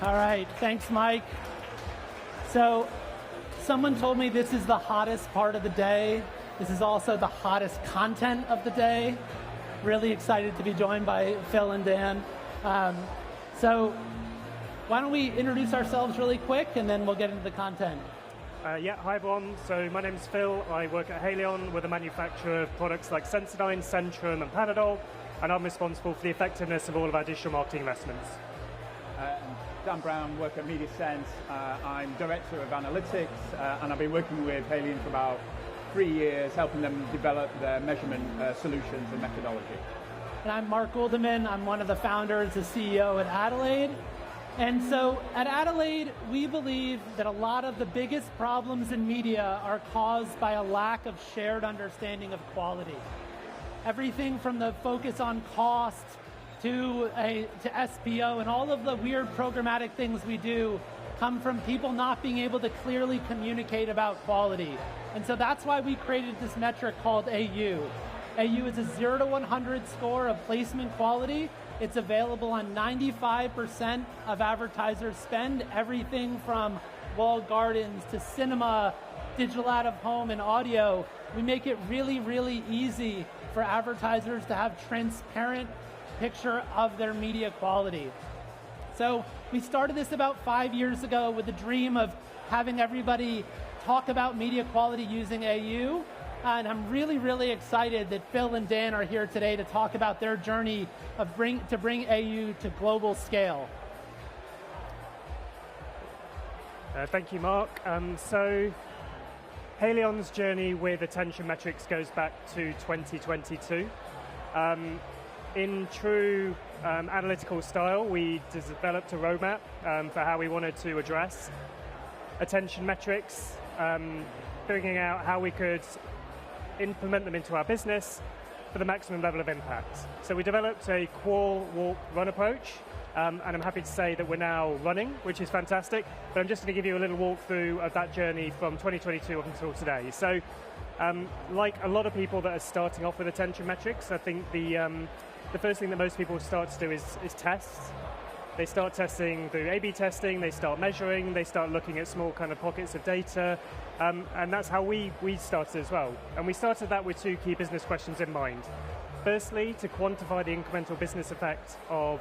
All right, thanks, Mike. So, someone told me this is the hottest part of the day. This is also the hottest content of the day. Really excited to be joined by Phil and Dan. So, why don't we introduce ourselves really quick, and then we'll get into the content. Hi everyone. So my name's Phil. I work at Haleon. We're the manufacturer of products like Sensodyne, Centrum, and Panadol, and I'm responsible for the effectiveness of all of our digital marketing investments. Dan Brown, work at MediaSense. I'm Director of Analytics, and I've been working with Haleon for about 3 years, helping them develop their measurement solutions and methodology. And I'm Marc Guldimann. I'm one of the founders, the CEO at Adelaide. And so at Adelaide, we believe that a lot of the biggest problems in media are caused by a lack of shared understanding of quality. Everything from the focus on cost to SPO and all of the weird programmatic things we do come from people not being able to clearly communicate about quality. And so that's why we created this metric called AU. AU is a 0 to 100 score of placement quality. It's available on 95% of advertisers' spend, everything from walled gardens to cinema, digital out of home, and audio. We make it really, really easy for advertisers to have transparent picture of their media quality. So we started this about 5 years ago with the dream of having everybody talk about media quality using AU. And I'm really, really excited that Phil and Dan are here today to talk about their journey of to bring AU to global scale. Thank you, Marc. So Haleon's journey with attention metrics goes back to 2022. In true analytical style, we developed a roadmap for how we wanted to address attention metrics, figuring out how we could implement them into our business for the maximum level of impact. So we developed a crawl, walk, run approach, and I'm happy to say that we're now running, which is fantastic, but I'm just going to give you a little walkthrough of that journey from 2022 up until today. So like a lot of people that are starting off with attention metrics, I think the first thing that most people start to do is test. They start testing through A/B testing, they start measuring, they start looking at small kind of pockets of data, and that's how we started as well. And we started that with two key business questions in mind. Firstly, to quantify the incremental business effect of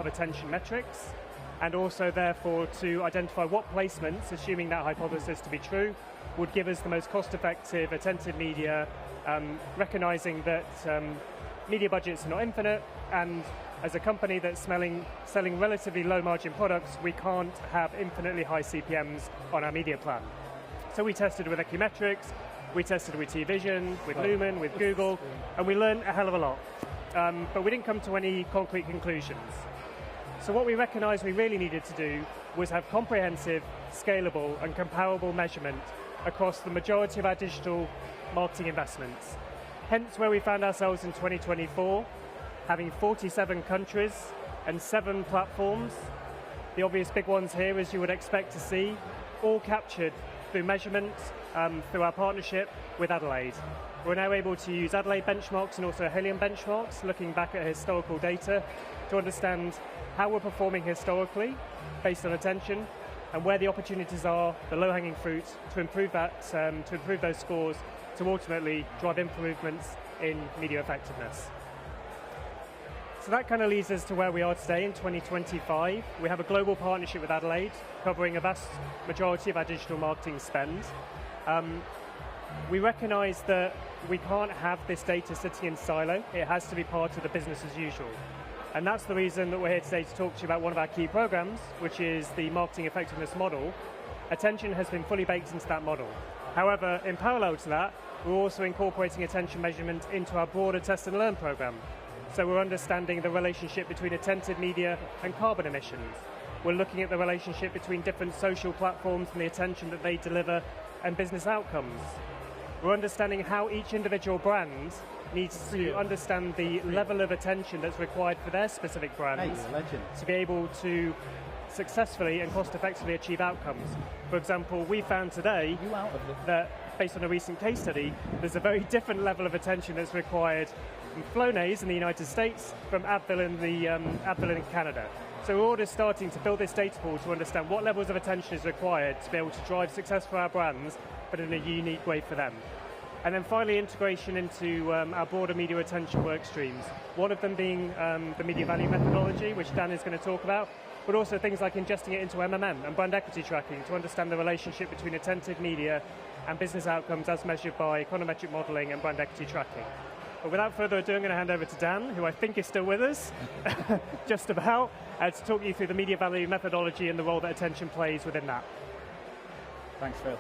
attention metrics, and also therefore to identify what placements, assuming that hypothesis to be true, would give us the most cost-effective attentive media, recognizing that media budgets are not infinite, and as a company that's selling relatively low-margin products, we can't have infinitely high CPMs on our media plan. So we tested with Ecometrics, we tested with T-Vision, with Lumen, with Google, and we learned a hell of a lot. But we didn't come to any concrete conclusions. So what we recognized we really needed to do was have comprehensive, scalable, and comparable measurement across the majority of our digital marketing investments. Hence where we found ourselves in 2024, having 47 countries and 7 platforms. The obvious big ones here, as you would expect to see, all captured through measurement, through our partnership with Adelaide. We're now able to use Adelaide benchmarks and also Haleon benchmarks, looking back at historical data to understand how we're performing historically based on attention, and where the opportunities are, the low-hanging fruit, to improve that, to improve those scores, to ultimately drive improvements in media effectiveness. So that kind of leads us to where we are today in 2025. We have a global partnership with Adelaide, covering a vast majority of our digital marketing spend. We recognise that we can't have this data sitting in silo. It has to be part of the business as usual. And that's the reason that we're here today to talk to you about one of our key programs, which is the marketing effectiveness model. Attention has been fully baked into that model. However, in parallel to that, we're also incorporating attention measurement into our broader test and learn program. So we're understanding the relationship between attentive media and carbon emissions. We're looking at the relationship between different social platforms and the attention that they deliver and business outcomes. We're understanding how each individual brand needs to understand the level of attention that's required for their specific brands to be able to successfully and cost-effectively achieve outcomes. For example, we found today that, based on a recent case study, there's a very different level of attention that's required from Flonase in the United States from Advil in Canada. So we're already starting to build this data pool to understand what levels of attention is required to be able to drive success for our brands, but in a unique way for them. And then finally, integration into our broader media attention work streams. One of them being the media value methodology, which Dan is going to talk about, but also things like ingesting it into MMM and brand equity tracking to understand the relationship between attentive media and business outcomes as measured by econometric modeling and brand equity tracking. But without further ado, I'm going to hand over to Dan, who I think is still with us, just about, to talk you through the media value methodology and the role that attention plays within that. Thanks, Phil.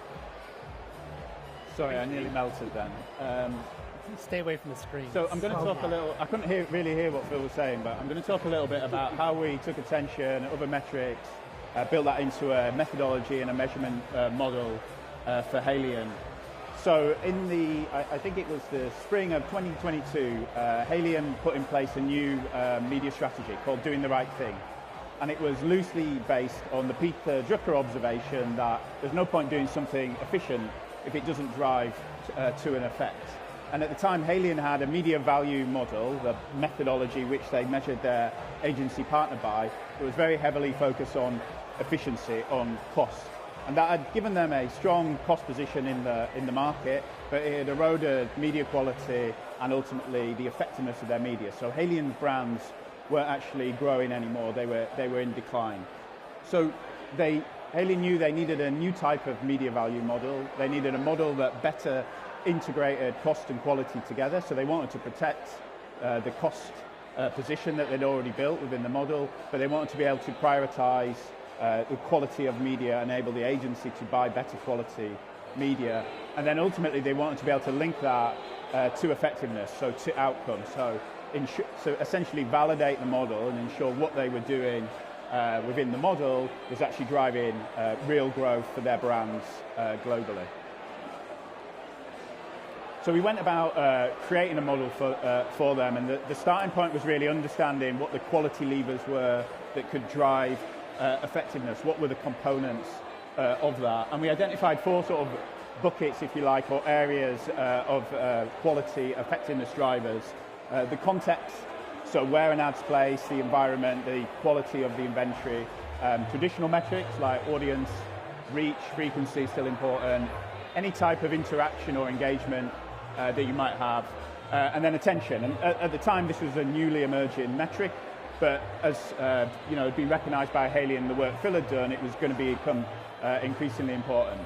Sorry, I nearly melted then. Stay away from the screen. So I'm going to talk a little, I couldn't really hear what Phil was saying, but I'm going to talk a little bit about how we took attention and other metrics, built that into a methodology and a measurement model for Haleon. So in I think it was the spring of 2022, Haleon put in place a new media strategy called Doing the Right Thing. And it was loosely based on the Peter Drucker observation that there's no point doing something efficient if it doesn't drive to an effect. And at the time, Haleon had a media value model, the methodology which they measured their agency partner by. It was very heavily focused on efficiency, on cost. And that had given them a strong cost position in the market, but it had eroded media quality and ultimately the effectiveness of their media. So Haleon's brands weren't actually growing anymore, they were in decline. So Haleon knew they needed a new type of media value model. They needed a model that better integrated cost and quality together, so they wanted to protect the cost position that they'd already built within the model, but they wanted to be able to prioritize the quality of media, enable the agency to buy better quality media, and then ultimately they wanted to be able to link that to effectiveness, so to outcomes. So essentially validate the model and ensure what they were doing within the model was actually driving real growth for their brands globally. So we went about creating a model for them, and the starting point was really understanding what the quality levers were that could drive effectiveness, what were the components of that. And we identified 4 sort of buckets, if you like, or areas of quality effectiveness drivers. The context, so where an ad's placed, the environment, the quality of the inventory, traditional metrics like audience, reach, frequency still important, any type of interaction or engagement that you might have, and then attention. And at the time, this was a newly emerging metric, but as it'd been recognised by Haleon, the work Phil had done, it was going to become increasingly important.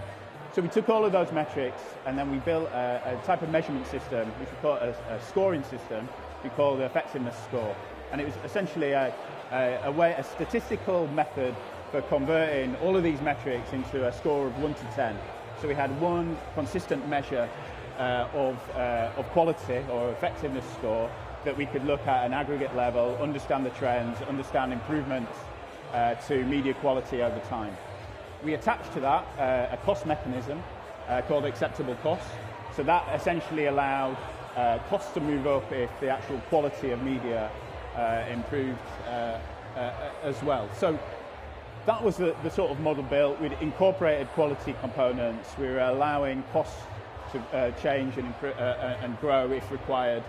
So we took all of those metrics, and then we built a type of measurement system, which we call a scoring system. We call the effectiveness score, and it was essentially a statistical method for converting all of these metrics into a score of 1 to 10. So we had one consistent measure of quality or effectiveness score that we could look at an aggregate level, understand the trends, understand improvements to media quality over time. We attached to that a cost mechanism called acceptable costs. So that essentially allowed costs to move up if the actual quality of media improved as well. So that was the sort of model built. We'd incorporated quality components. We were allowing costs to change and grow if required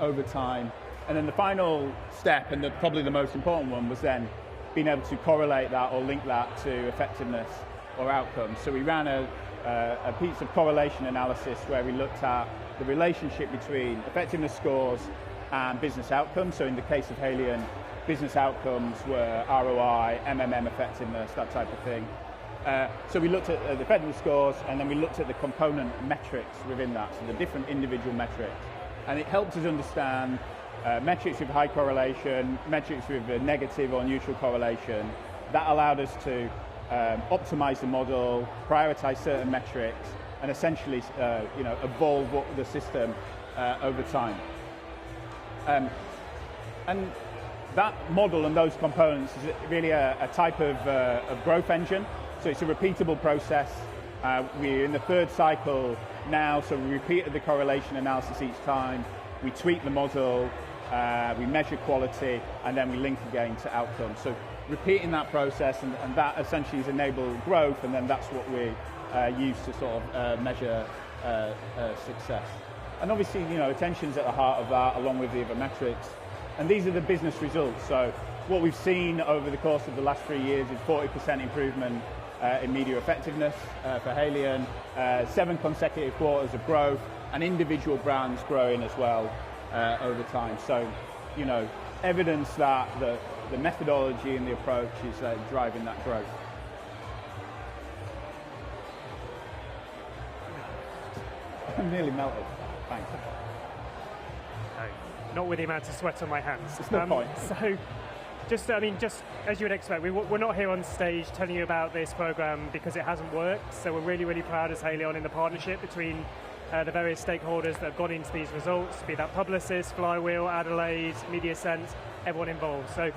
over time. And then the final step, and probably the most important one, was then being able to correlate that or link that to effectiveness or outcomes. So we ran a piece of correlation analysis where we looked at the relationship between effectiveness scores and business outcomes. So in the case of Haleon, business outcomes were ROI, MMM effectiveness, that type of thing. So we looked at the effectiveness scores, and then we looked at the component metrics within that, so the different individual metrics. And it helped us understand metrics with high correlation, metrics with a negative or neutral correlation. That allowed us to optimize the model, prioritize certain metrics, and essentially evolve the system over time. And that model and those components is really a type of growth engine. So it's a repeatable process. We're in the 3rd cycle now, so we repeated the correlation analysis each time. We tweak the model, we measure quality, and then we link again to outcomes. So repeating that process, and that essentially has enabled growth, and then that's what we use to sort of measure success. And obviously, attention's at the heart of that, along with the other metrics. And these are the business results. So what we've seen over the course of the last 3 years is 40% improvement in media effectiveness for Haleon, 7 consecutive quarters of growth, and individual brands growing as well over time. So, you know, evidence that the methodology and the approach is driving that growth. I'm nearly melted. Thanks. Not with the amount of sweat on my hands. It's no point. So, just as you would expect, we're not here on stage telling you about this program because it hasn't worked. So we're really, really proud as Haleon in the partnership between the various stakeholders that have gone into these results, be that Publicis, Flywheel, Adelaide, MediaSense, everyone involved. So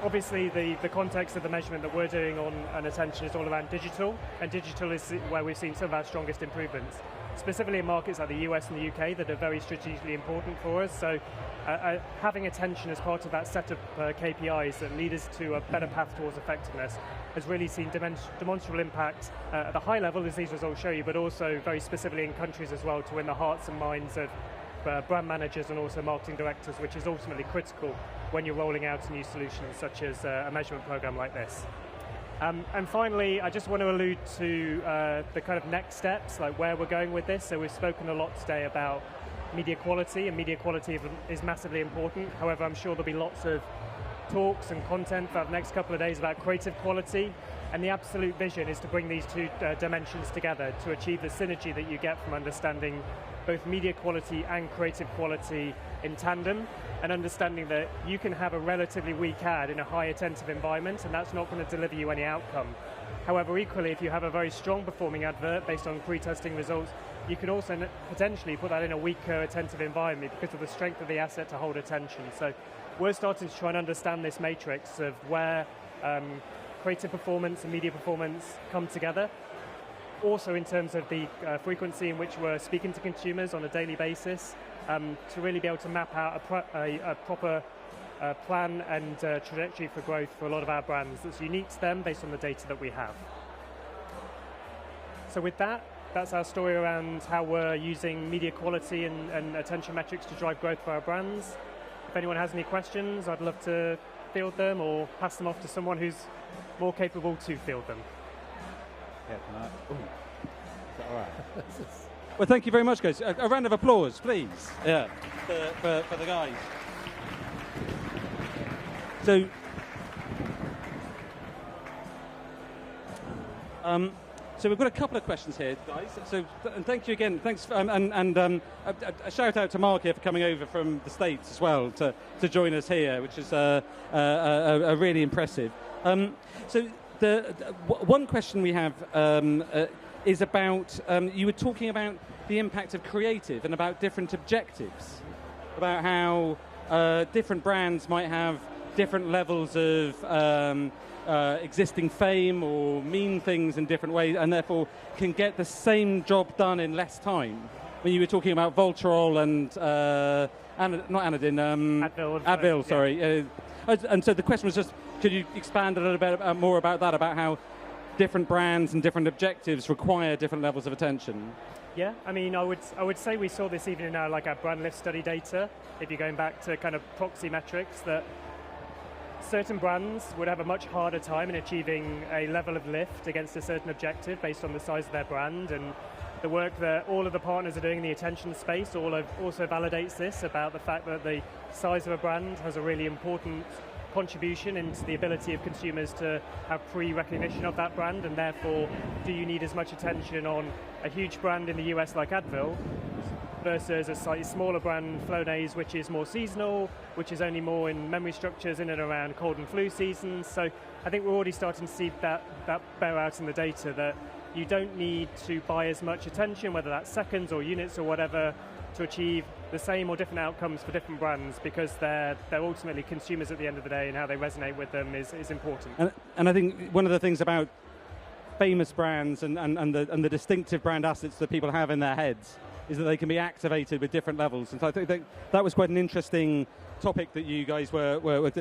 obviously the context of the measurement that we're doing on attention is all around digital, and digital is where we've seen some of our strongest improvements, specifically in markets like the US and the UK that are very strategically important for us. So having attention as part of that set of KPIs that lead us to a better path towards effectiveness has really seen demonstrable impact at the high level, as these results show you, but also very specifically in countries as well, to win the hearts and minds of brand managers and also marketing directors, which is ultimately critical when you're rolling out new solutions such as a measurement program like this. And finally, I just want to allude to the kind of next steps, like where we're going with this. So we've spoken a lot today about media quality, and media quality is massively important. However, I'm sure there'll be lots of talks and content for the next couple of days about creative quality, and the absolute vision is to bring these two dimensions together to achieve the synergy that you get from understanding both media quality and creative quality in tandem, and understanding that you can have a relatively weak ad in a high attentive environment and that's not going to deliver you any outcome. However, equally, if you have a very strong performing advert based on pre-testing results, you can also potentially put that in a weaker attentive environment because of the strength of the asset to hold attention. So we're starting to try and understand this matrix of where creative performance and media performance come together. Also in terms of the frequency in which we're speaking to consumers on a daily basis, to really be able to map out a proper plan and trajectory for growth for a lot of our brands that's unique to them based on the data that we have. So with that, that's our story around how we're using media quality and attention metrics to drive growth for our brands. If anyone has any questions, I'd love to field them or pass them off to someone who's more capable to field them. Yeah, can I? Ooh. Is that all right? Well, thank you very much, guys. A round of applause, please. Yeah, for the guys. So we've got a couple of questions here, guys. So and thank you again. Thanks, and a shout out to Marc here for coming over from the States as well to join us here, which is really impressive. So the one question we have is about, you were talking about the impact of creative and about different objectives, about how different brands might have different levels of existing fame or mean things in different ways, and therefore can get the same job done in less time. When you were talking about Voltarol and Advil, sorry. And so the question was just, could you expand a little bit more about that, about how different brands and different objectives require different levels of attention? Yeah, I mean, I would say we saw this even in our brand lift study data. If you're going back to kind of proxy metrics, that certain brands would have a much harder time in achieving a level of lift against a certain objective based on the size of their brand, and the work that all of the partners are doing in the attention space also validates this, about the fact that the size of a brand has a really important contribution into the ability of consumers to have pre-recognition of that brand, and therefore do you need as much attention on a huge brand in the US like Advil versus a slightly smaller brand, Flonase, which is more seasonal, which is only more in memory structures in and around cold and flu seasons. So I think we're already starting to see that bear out in the data, that you don't need to buy as much attention, whether that's seconds or units or whatever, to achieve the same or different outcomes for different brands, because they're ultimately consumers at the end of the day, and how they resonate with them is important. And I think one of the things about famous brands and the distinctive brand assets that people have in their heads is that they can be activated with different levels. And so I think that was quite an interesting topic that you guys were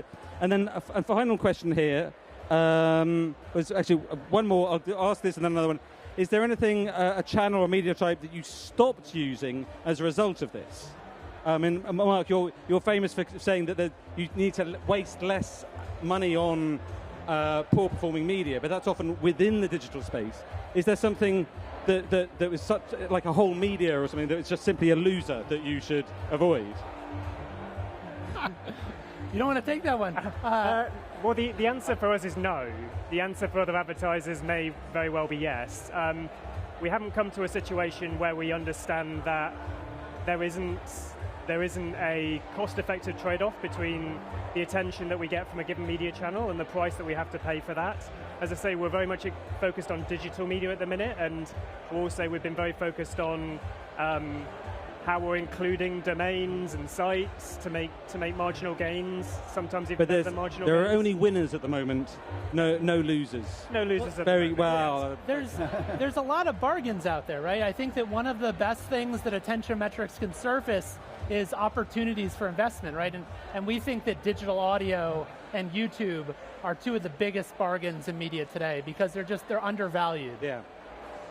and then a final question here was actually one more. I'll ask this and then another one. Is there anything, a channel or media type that you stopped using as a result of this? And Marc, you're famous for saying that you need to waste less money on poor performing media, but that's often within the digital space. Is there something that was such like a whole media or something that was just simply a loser that you should avoid? You don't want to take that one. Well, the answer for us is no. The answer for other advertisers may very well be yes. We haven't come to a situation where we understand that there isn't a cost-effective trade-off between the attention that we get from a given media channel and the price that we have to pay for that. As I say, we're very much focused on digital media at the minute, and also we've been very focused on how we're including domains and sites to make marginal gains, sometimes even better than marginal gains. There are only winners at the moment, no losers. No losers. Very well. There's a lot of bargains out there, right? I think that one of the best things that attention metrics can surface is opportunities for investment, right? And we think that digital audio and YouTube are two of the biggest bargains in media today because they're undervalued. Yeah.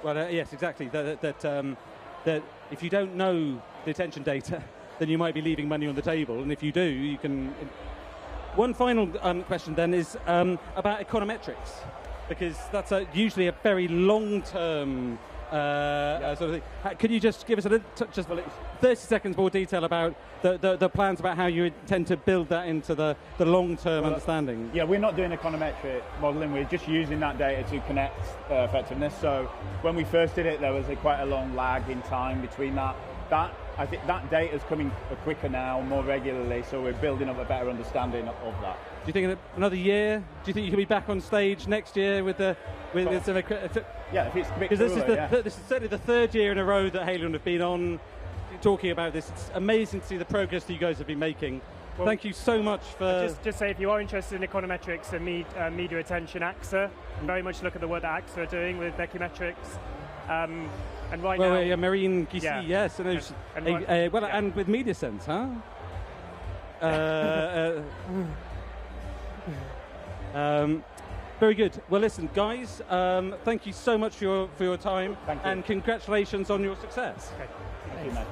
Well, yes, exactly. That if you don't know the attention data, then you might be leaving money on the table, and if you do, you can. One final question then is about econometrics, because that's usually a very long-term sort of thing. Could you just give us just 30 seconds more detail about the plans about how you intend to build that into the long-term understanding? Yeah, we're not doing econometric modeling. We're just using that data to connect effectiveness. So when we first did it, there was quite a long lag in time between that. I think that data is coming quicker now, more regularly. So we're building up a better understanding of that. Do you think another year? Do you think you can be back on stage next year with yeah, if it's because this is certainly the third year in a row that Haleon have been on talking about this. It's amazing to see the progress that you guys have been making. Well, thank you so much for... Just say, if you are interested in econometrics and media attention, AXA, very much look at the work that AXA are doing with Metrics. And right now... Yeah, Marine Gissi, yes. And with MediaSense, huh? Very good. Well, listen, guys, thank you so much for your time. Thank you. And congratulations on your success. Okay. Thank you, mate.